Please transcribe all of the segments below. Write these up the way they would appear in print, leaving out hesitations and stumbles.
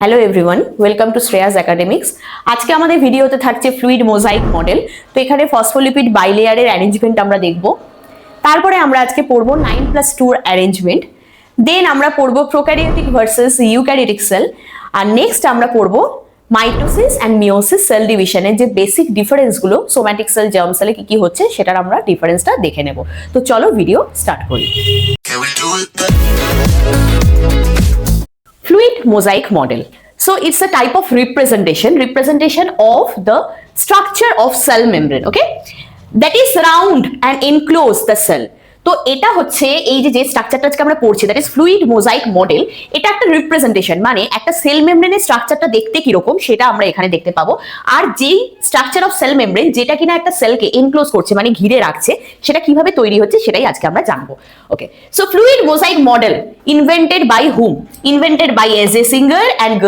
Hello everyone, welcome to Shreyas academics. আজকে আমাদের ভিডিওতে থাকছে ফ্লুইড মোজাইক মডেল। তো এখানে ফসফোলিপিড বাইলেয়ারের অ্যারেঞ্জমেন্ট আমরা দেখব। তারপরে আমরা আজকে পড়বো 9+2 অ্যারেঞ্জমেন্ট। দেন আমরা পড়বো প্রোক্যারিওটিক ভার্সেস ইউক্যারিওটিক সেল। আর নেক্সট আমরা পড়বো মাইটোসিস অ্যান্ড মিওসিস সেল ডিভিশনের যে বেসিক ডিফারেন্সগুলো সোম্যাটিক সেল জার্ম সেলে কি কি হচ্ছে সেটার আমরা ডিফারেন্সটা দেখে নেব। তো চলো ভিডিও স্টার্ট করি। Fluid mosaic model. So it's a type of representation of the structure of cell membrane, okay? That is surround and enclose the cell. তো এটা হচ্ছে এই যে স্ট্রাকচারটা আজকে আমরা পড়ছি, that is fluid mosaic model. এটা একটা রিপ্রেজেন্টেশন, মানে একটা সেল মেমব্রেনের স্ট্রাকচারটা দেখতে কিরকম সেটা আমরা এখানে দেখতে পাবো। আর যেই স্ট্রাকচার অফ সেল মেমব্রেন যেটা কিনা একটা সেলকে এনক্লোজ করছে, মানে ঘিরে রাখছে, সেটা কিভাবে তৈরি হচ্ছে সেটাই আজকে আমরা জানবো। Okay, so fluid mosaic model invented by hmm? Invented by Singer and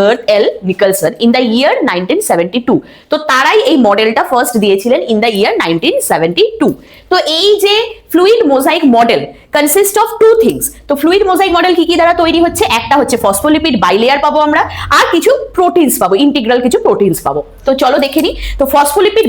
Nicolson in the year 1972। তো তারাই এই মডেলটা ফার্স্ট দিয়েছিলেন ইন দ্য ইয়ার 1972। তো এই যে fluid mosaic model consist of two things. তো ফ্লুইড মোজাইক মডেল কি কি দ্বারা তৈরি হচ্ছে? একটা হচ্ছে ফসফোলিপিড বাইলেয়ার পাবো আমরা, আর কিছু প্রোটিনস পাবো, ইন্টিগ্রাল কিছু প্রোটিনস পাবো। তো চলো দেখে নিই। তো ফসফোলিপিড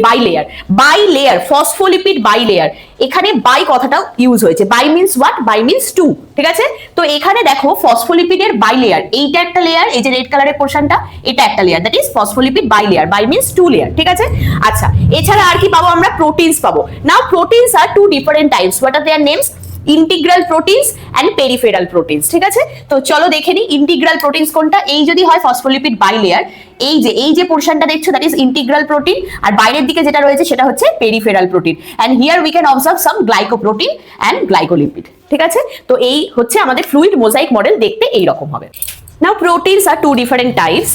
বাইলেয়ার ফসফোলিপিড বাইলেয়ার, এখানে বাই কথাটাও ইউজ হয়েছে। Bi means what? Bi means two, ঠিক আছে? তো এখানে দেখো ফসফোলিপিডের বাইলেয়ার, এইটা একটা লেয়ার, এই যে রেড কালারের পোর্শনটা, এটা একটা layer, that is phospholipid bilayer. Bi means two layer, ঠিক আছে? আচ্ছা, এছাড়া আর কি পাবো আমরা? প্রোটিনস পাবো। Now proteins are two different types. What are their names? Integral proteins and peripheral proteins, ঠিক আছে? তো চলো দেখে নিই ইন্টিগ্রাল প্রোটিনস কোনটা। এই যদি হয় ফসফোলিপিড বাইলেয়ার, এই যে পোর্শনটা দেখছো দ্যাট ইজ ইন্টিগ্রাল প্রোটিন, আর বাইরের দিকে যেটা রয়েছে সেটা হচ্ছে peripheral protein. And here we can observe some glycoprotein and glycolipid, ঠিক আছে? তো এই হচ্ছে আমাদের ফ্লুইড মোজাইক মডেল, দেখতে এই রকম হবে। Now proteins are two different types,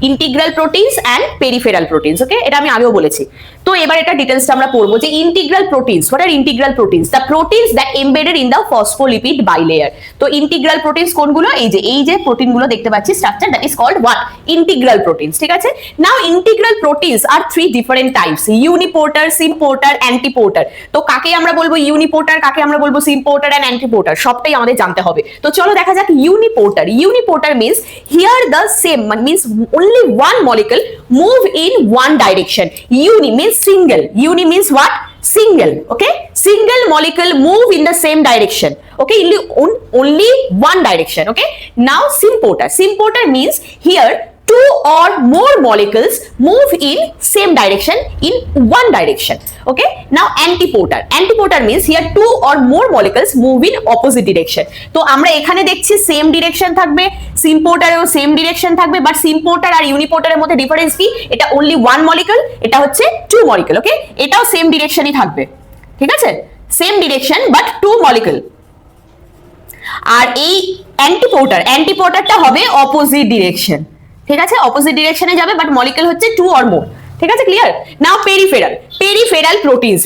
integral proteins and peripheral proteins, okay? এটা আমি আগেও বলেছি। তো এবার এটা ডিটেইলসটা আমরা পড়বো যে integral proteins. What are integral proteins? The proteins that embedded in the phospholipid bilayer. তো ইন্টিগ্রাল প্রোটিনস কোনগুলো? এই যে প্রোটিনগুলো দেখতে পাচ্ছি structure, that is called what? Integral proteins, ঠিক আছে? Now integral proteins are three different types, uniporter, symporter, antiporter. তো কাকে আমরা বলবো ইউনিপোর্টার, কাকে আমরা বলবো সিম্পোর্টার এন্ড অ্যান্টিপোর্টার, সবটাই আমাদের জানতে হবে। তো চলো দেখা যাক uniporter means here the same, means only one molecule move in one direction. Uni means single. Uni means what? Single. Okay, single molecule move in the same direction. Okay, only one direction. Okay, now symphoter means here two or more molecules move in same direction in one direction. Okay, now antipotar means here two or more molecules move in opposite direction. তো আমরা এখানে দেখছি same direction থাকবে, সিম্পোর্টারেও same direction থাকবে, but সিম্পোর্টার আর ইউনিপোর্টারের মধ্যে difference কি? এটা only one molecule, এটা হচ্ছে টু মলিকুল। ওকে, এটাও সেম ডিরেকশনই থাকবে, ঠিক আছে? Same direction but two molecule. আর এই অ্যান্টিপোর্টারটা হবে অপোজিট ডিরেকশন, ঠিক আছে? অপোজিট ডিরেকশনে যাবে, বাট মলিকুল হচ্ছে টু অর মোর, ঠিক আছে? Clear? Now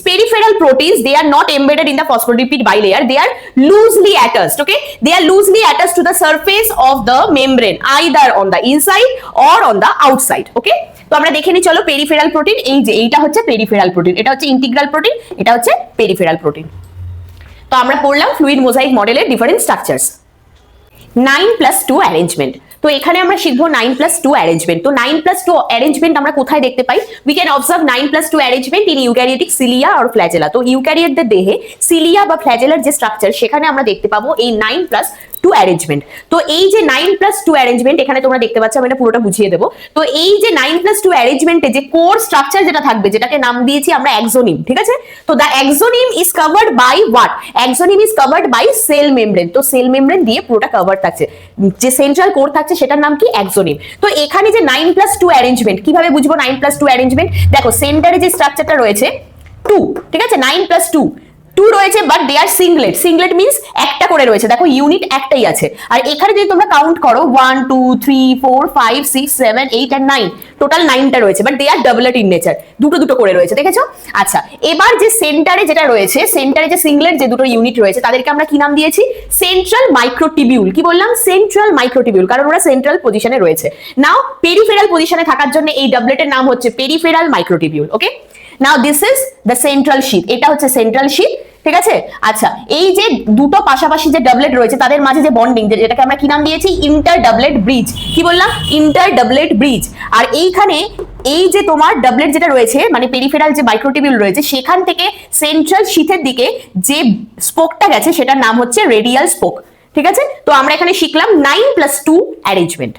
peripheral proteins they are not embedded in the phospholipid bilayer, they are loosely attached. Okay, they are loosely attached to the surface of the membrane either on the inside or on the outside. Okay, তো আমরা দেখে নিই চলো peripheral protein. এইটা হচ্ছে peripheral protein, এটা হচ্ছে integral protein, এটা হচ্ছে পেরিফেরাল প্রোটিন। তো আমরা পড়লাম ফ্লুইড মোজাইক মডেলের ডিফারেন্ট স্ট্রাকচারস। 9+2 অ্যারেঞ্জমেন্ট। তো এখানে আমরা শিখবো 9+2 অ্যারেঞ্জমেন্ট। তো 9+2 অ্যারেঞ্জমেন্ট আমরা কোথায় দেখতে পাই? We can observe 9+2 arrangement in eukaryotic cilia আর ফ্ল্যাজেলা। তো ইউক্যারিওটদের দেহে সিলিয়া বা ফ্ল্যাজেলার যে স্ট্রাকচার, সেখানে আমরা দেখতে পাবো এই 9+2 অ্যারেঞ্জমেন্ট। তো এই যে 9+2 অ্যারেঞ্জমেন্ট এখানে তোমরা দেখতে পাচ্ছ, আমি এটা পুরোটা বুঝিয়ে দেবো। তো এই যে 9+2 অ্যারেঞ্জমেন্টে যে কোর স্ট্রাকচার যেটা থাকবে, যেটাকে নাম দিয়েছি আমরা axoneme, ঠিক আছে? তো the axoneme is covered by what? axoneme is covered by cell membrane. তো সেল মেমব্রেন দিয়ে পুরোটা কভার থাকছে, যে সেন্ট্রাল কোর থাকছে সেটার নাম কি? axoneme। তো এখানে যে 9+2 অ্যারেঞ্জমেন্ট, কিভাবে বুঝবো 9+2 অ্যারেঞ্জমেন্ট? দেখো সেন্টারে যে স্ট্রাকচারটা রয়েছে 2, ঠিক আছে? 9+2 রয়েছে, বাট দে আর সিংলেট মিন্স একটা করে রয়েছে। দেখো ইউনিট একটাই আছে। আর এখানে যদি তোমরা কাউন্ট করো 1 2 3 4 5 6 7 8 and 9, টোটাল 9টা রয়েছে, but they are doublet in nature, দুটো করে রয়েছে, দেখেছো? আচ্ছা, এবার যে সেন্টারে যেটা রয়েছে, সেন্টারে যে সিংলেট যে দুটো ইউনিট রয়েছে, তাদেরকে আমরা কি নাম দিয়েছি? Central microtubule. কি বললাম? সেন্ট্রাল মাইক্রোটিবিউল, কারণ ওরা সেন্ট্রাল পজিশনে রয়েছে। নাও পেরিফেরাল পজিশনে থাকার জন্য এই ডাবলেটের নাম হচ্ছে peripheral microtubule. Okay, now this is the central sheath. এটা হচ্ছে সেন্ট্রাল শীথ, ঠিক আছে। আচ্ছা, এই যে দুটো পাশাপাশি যে ডাবলেট রয়েছে তাদের মাঝে যে বন্ডিং, যেটাকে আমরা কি নাম দিয়েছি, ইন্টার ডাবলেট ব্রিজ। কি বললাম? Inter ডাবলেট bridge. আর এইখানে এই যে তোমার ডাবলেট যেটা রয়েছে, মানে পেরিফেরাল যে মাইক্রোটিবিউল রয়েছে, সেখান থেকে সেন্ট্রাল শিথের দিকে যে স্পোকটা গেছে সেটার নাম হচ্ছে রেডিয়াল স্পোক। ঠিক আছে, তো আমরা এখানে শিখলাম 9+2 arrangement.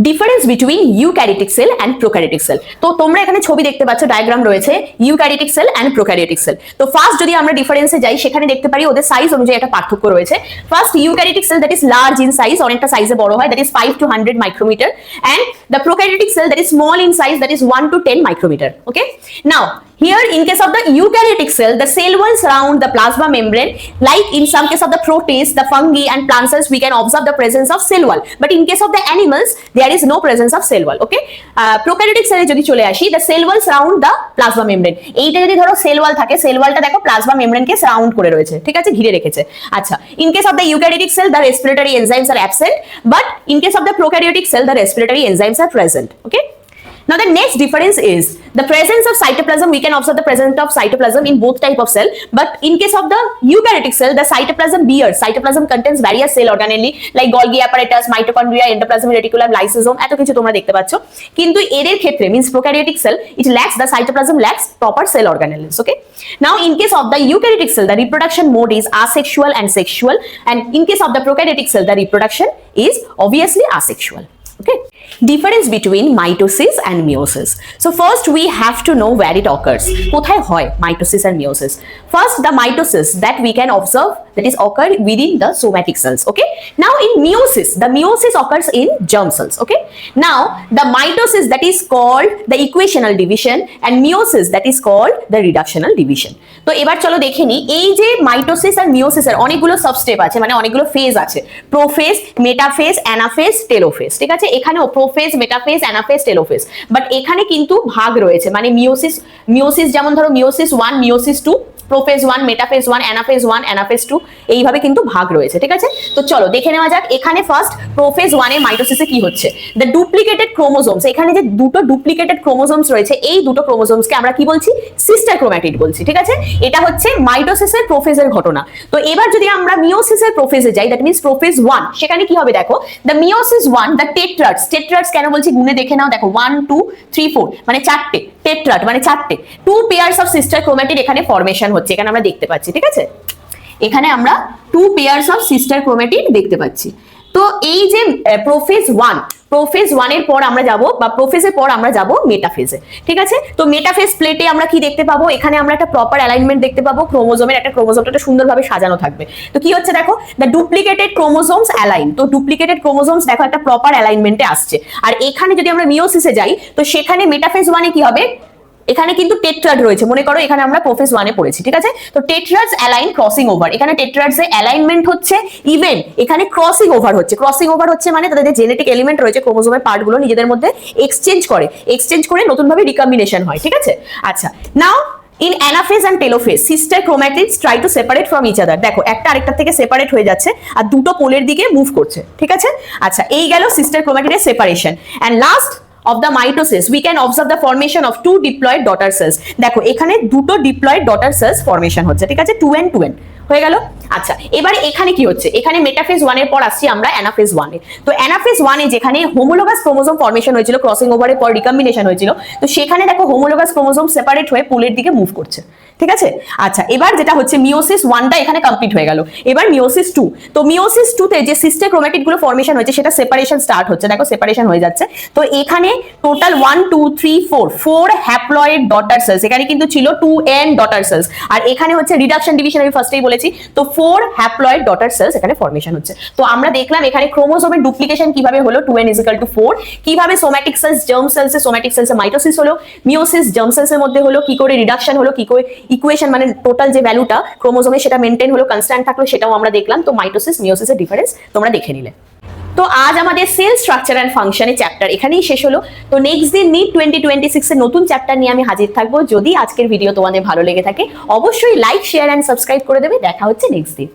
Difference between eukaryotic sell and prokaryotic sell. তো তোমরা এখানে ছবি দেখতে পাচ্ছ, ডায়াগ্রাম রয়েছে eukaryotic sell and prokaryotic sell. তো ফার্স্ট যদি আমরা ডিফারেন্সে যাই, সেখানে দেখতে পারি ওদের সাইজ অনুযায়ী একটা পার্থক্য রয়েছে। First, eukaryotic cell that is large in size, অনেকটা সাইজে বড় হয়, that is 5 to 100 micrometre, and the prokaryotic cell that is small in size, that is 1 to 10 micrometre. Okay, now here in case of the eukaryotic cell, the cell wall surround the plasma membrane, like in some case of the protists, the fungi and plant cells, we can observe the presence of cell wall, but in case of the animals there is no presence of cell wall. Okay, prokaryotic cell যদি চলে আসি, the cell wall surround the plasma membrane, এইটা যদি ধরো cell wall থাকে, cell wallটা দেখো plasma membrane কে surround করে রয়েছে, ঠিক আছে, ঘিরে রেখেছে। আচ্ছা, in case of the eukaryotic cell the respiratory enzymes are absent, but in case of the prokaryotic cell the respiratory enzymes are present. Okay, now the next difference is the presence of cytoplasm. We can observe the presence of cytoplasm in both type of cell, but in case of the eukaryotic cell the cytoplasm contains various cell organelle like Golgi apparatus, mitochondria, endoplasmic reticulum, lysosome, এত কিছু তোমরা দেখতে পাচ্ছ। কিন্তু এদের ক্ষেত্রে means prokaryotic cell, it lacks, the cytoplasm lacks proper cell organelles. Okay, now in case of the eukaryotic cell the reproduction mode is asexual and sexual, and in case of the prokaryotic cell the reproduction is obviously asexual. Okay, difference between mitosis and meiosis. So first we have to know where it occurs. কোথায় হয় mitosis and meiosis? First, the mitosis that we can observe, that is occurred within the somatic cells. Okay, now in meiosis, the meiosis occurs in germ cells. Okay, now the mitosis that is called the equational division, and meiosis that is called the reductional division. তো এবার চলো দেখে নি, এই যে mitosis আর মিওসিসের অনেকগুলো সাবস্টেপ আছে, মানে অনেকগুলো ফেজ আছে, প্রোফেজ, মেটাফেজ, অ্যানাফেজ, টেলোফেজ। ঠিক আছে, এখানেও prophase, metaphase, anaphase, telophase, but এখানে কিন্তু ভাগ রয়েছে, মানে মিওসিস যেমন ধরো meiosis 1, meiosis 2, prophase 1, metaphase 1, anaphase 1, anaphase 2, এইভাবে কিন্তু ভাগ রয়েছে। ঠিক আছে, তো চলো দেখে নেওয়া যাক। এখানে ফার্স্ট প্রোফেজ 1 এ মাইটোসিসে কি হচ্ছে, দ্য ডুপ্লিকেটেড ক্রোমোজোমস, এখানে যে দুটো ডুপ্লিকেটেড ক্রোমোজোমস রয়েছে, এই দুটো ক্রোমোজোমসকে আমরা কি বলছি, সিস্টার ক্রোম্যাটিড বলছি। ঠিক আছে, এটা হচ্ছে মাইটোসিসের প্রোফেজের ঘটনা। তো এবার যদি আমরা মিওসিসের প্রোফেজে যাই, দ্যাট মিন্স প্রোফেজ 1, সেখানে কি হবে দেখো, দ্য মিওসিস 1, দ্য টেট্রাডস কেন বলছি গুণে দেখে নাও, দেখো 1 2 3 4 মানে চারটে, টেট্রাড মানে চারটে, 2 পেয়ার্স অফ সিস্টার ক্রোম্যাটিড এখানে ফরমেশন হচ্ছে, এখানে আমরা দেখতে পাচ্ছি। ঠিক আছে, এখানে আমরা 2 পেয়ার্স অফ সিস্টার ক্রোম্যাটিড দেখতে পাচ্ছি। তো এই যে প্রোফেজ 1 এর পর আমরা যাব, বা প্রোফেজের পর আমরা যাব মেটাফেজে। ঠিক আছে, তো মেটাফেজ প্লেটে আমরা কি দেখতে পাবো, এখানে আমরা একটা প্রপার অ্যালাইনমেন্ট দেখতে পাবো, ক্রোমোজোমের একটা ক্রোমোজোমটা সুন্দরভাবে সাজানো থাকবে। তো কি হচ্ছে দেখো, দ্য ডুপ্লিকেটেড ক্রোমোজোমস অ্যালাইন, তো ডুপ্লিকেটেড ক্রোমোজোমস দেখো একটা প্রপার অ্যালাইনমেন্টে আসছে। আর এখানে যদি আমরা মিওসিসে যাই, তো সেখানে মেটাফেজ 1 এ কি হবে, এখানে কিন্তু টেট্রাড রয়েছে, মনে করো এখানে আমরা প্রোফেজ 1 এ পড়েছি। ঠিক আছে, তো টেট্রাডস অ্যালাইন ক্রসিং ওভার, এখানে টেট্রাডস এর অ্যালাইনমেন্ট হচ্ছে, ইভেন এখানে ক্রসিং ওভার হচ্ছে, মানে তাদের যে জেনেটিক এলিমেন্ট রয়েছে, ক্রোমোজোমের পার্টগুলো নিজেদের মধ্যে এক্সচেঞ্জ করে নতুন ভাবে রিকম্বিনেশন হয়। ঠিক আছে, আচ্ছা, নাও in anaphase and telophase sister chromatids try to separate from each other, দেখো একটা আরেকটা থেকে সেপারেট হয়ে যাচ্ছে আর দুটো পোলের দিকে মুভ করছে। ঠিক আছে, আচ্ছা, এই গেল সিস্টার ক্রোম্যাটিডের সেপারেশন। And last of the mitosis we can observe the formation of 2 diploid daughter cells, দেখো এখানে দুটো diploid daughter cells ফরমেশন হচ্ছে। ঠিক আছে, 2n হয়ে গেল। আচ্ছা, এবারে এখানে কি হচ্ছে, এখানে মেটাফেজ 1 এর পর আসছি আমরা অ্যানাফেজ 1 এ। তো অ্যানাফেজ 1 এ যেখানে হোমোলোগাস ক্রোমোজোম ফরমেশন হয়েছিল, ক্রসিং ওভারের পর রিকম্বিনেশন হয়েছিল, তো সেখানে দেখো হোমোলোগাস ক্রোমোজোম সেপারেট হয়ে পোলের দিকে মুভ করছে। ঠিক আছে, আচ্ছা, এবার যেটা হচ্ছে মিওসিস 1টা এখানে কমপ্লিট হয়ে গেল, এবার মিওসিস 2। তো মিওসিস 2 তে যে সিস্টার ক্রোম্যাটিড গুলো ফরমেশন হয়েছে সেটা সেপারেশন স্টার্ট হচ্ছে, দেখো সেপারেশন হয়ে যাচ্ছে। তো এখানে টোটাল 1 2 3 4 হ্যাপ্লয়েড ডটার সেলস, এখানে কিন্তু ছিল 2n ডটার সেলস, আর এখানে হচ্ছে রিডাকশন ডিভিশন, আমি ফার্স্টেই বলেছি। তো 4 হ্যাপ্লয়েড ডটার সেলস এখানে ফরমেশন হচ্ছে। তো আমরা দেখলাম এখানে ক্রোমোজোমের ডুপ্লিকেশন কিভাবে হলো, 2n = 4, কিভাবে সোম্যাটিক সেলস জার্ম সেলসে, সোম্যাটিক সেলসে মাইটোসিস হলো, মিওসিস জার্ম সেলসের মধ্যে হলো, কি করে রিডাকশন হলো, কি করে ইকুয়েশন মানে টোটাল যে ভ্যালুটা ক্রোমোজোমে সেটা মেইনটেইন হলো, কনস্ট্যান্ট থাকলো, সেটাও আমরা দেখলাম। তো মাইটোসিস মিওসিসের ডিফারেন্স তোমরা দেখে নিলে। তো আজ আমাদের সেল স্ট্রাকচার এন্ড ফাংশনের চ্যাপ্টার এখানেই শেষ হলো। তো নেক্সট দিন NEET 2026 এর নতুন চ্যাপ্টার নিয়ে আমি হাজির থাকবো। যদি আজকের ভিডিও তোমাদের ভালো লেগে থাকে অবশ্যই লাইক, শেয়ার এন্ড সাবস্ক্রাইব করে দেবে। দেখা হচ্ছে নেক্সট দিন।